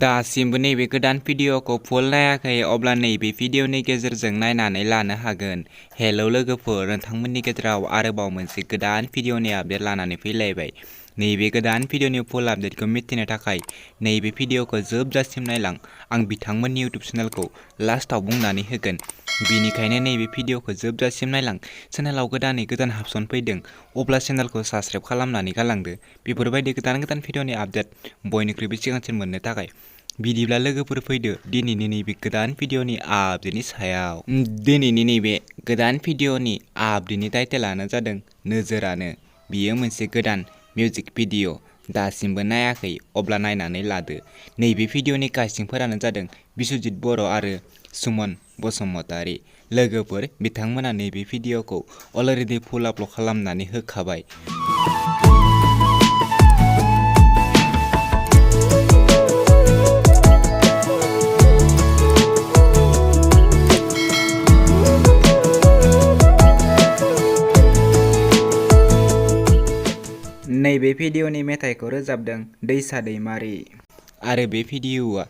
दासिमबो नैबे गोदान भिडिअखौ फुल नायाखै अब्ला नैबे भिडिअनि गेजेरजों नायनानै लानो हागोन। हेलौ लोगोफोर, नोंथांमोननि गेजेराव आरोबाव मोनसे गोदान भिडिअनि आपडेट लानानै फैलायबाय। नैबे गोदान भिडिअनि फुल आपडेटखौ मिथिनो थाखाय नैबे भिडिअखौ जोबजासिम नायलां। आं बिथांमोननि इउटिउब चेनेलखौ लास्टआव बुंनानै होगोन, बेनिखायनो नैबे भिडिअखौ जोबजासिम नायलां। चेनेलाव गोदानै गोदान हाबसन फैदों, अब्ला चेनेलखौ साबस्क्राइब खालामनानै गालांदो बेफोरबायदि गोदान भिडिअनि आपडेट बयनिख्रुइबो सिगांसिन मोननो थाखाय। बिदिब्ला लोगोफोर फैदो दिनैनि नैबे गोदान भिडिअनि आपडेटनि सायाव। दिनैनि नैबे गोदान भिडिअनि आपडेटनि टाइटेलानो जादों नोजोरानो। बियो मोनसे गोदान मिउजिक भिडिअ। दासिमबो नायाखै अब्ला नायनानै लादो। नैबे भिडिअनि कास्टिंफोरानो जादों बिस्वजित बर' आरो सुमन बसुमतारी। लोगोफोर, बिथांमोना नैबे भिडिअखौ अलरेडि फुल आपल'ड खालामनानै होखाबाय। नैबे भिडिअनि मेथाइखौ रोजाबदों दैसा दैमारि आरो बे भिडिअआ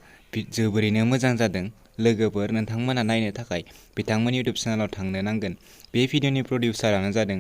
जोबोरैनो मोजां जादों। लोगोफोर, नोंथांमोना नायनो थाखाय बिथांमोननि इउटिउब चेनेलाव थांनो नांगोन। बे भिडिअनि प्रडिउसारानो जादों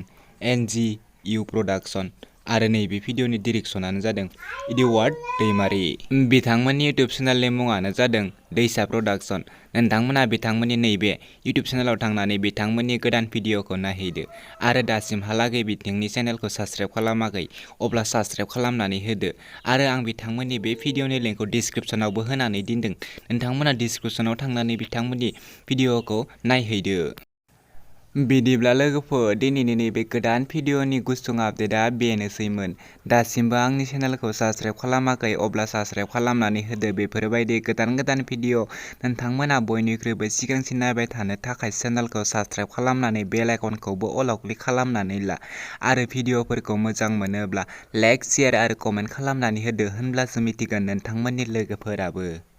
NWJW प्रडाक्शन आरो नैबे भिडिअनि डिरेक्शनानो जादों इडवार्ड दैमारि। बिथांमोननि इउटिउब चेनेलनि मुङानो जादों दैसा प्रडाक्शन। नोंथांमोना बिथांमोननि नैबे इउटिउब चेनेलाव थांनानै बिथांमोननि गोदान भिडिअखौ नायहैदो आरो दासिमहालागै बिथांनि चेनेलखौ साबस्क्राइब खालामाखै अब्ला साबस्क्राइब खालामनानै होदो आरो आं बिथांमोननि बे भिडिअनि लिंकखौ डिसक्रिपसनावबो होनानै दोनदों। नोंथांमोना डिसक्रिपसनाव थांनानै बिथांमोननि भिडिअखौ नायहैदो। बिदिब्ला लोगोफोर, दिनैनि नैबे गोदान भिडिअनि गुसुं आपडेटआ बेनोसैमोन। दासिमबो आंनि चेनेलखौ साबस्क्राइब खालामाखै अब्ला साबस्क्राइब खालामनानै होदो। बेफोरबायदि गोदान भिडिअ नोंथांमोना बयनिख्रुइबो सिगांसिन नायबाय थानो थाखाय चेनेलखौ साबस्क्राइब खालामनानै बेल आइकनखौबो अलाव क्लिक खालामनानै ला आरो भिडिअफोरखौ मोजां मोनोब्ला लाइक, शेयार आरो कमेन्ट खालामनानै होदो। होनब्लासो मिथिगोन नोंथांमोननि लोगोफोराबो।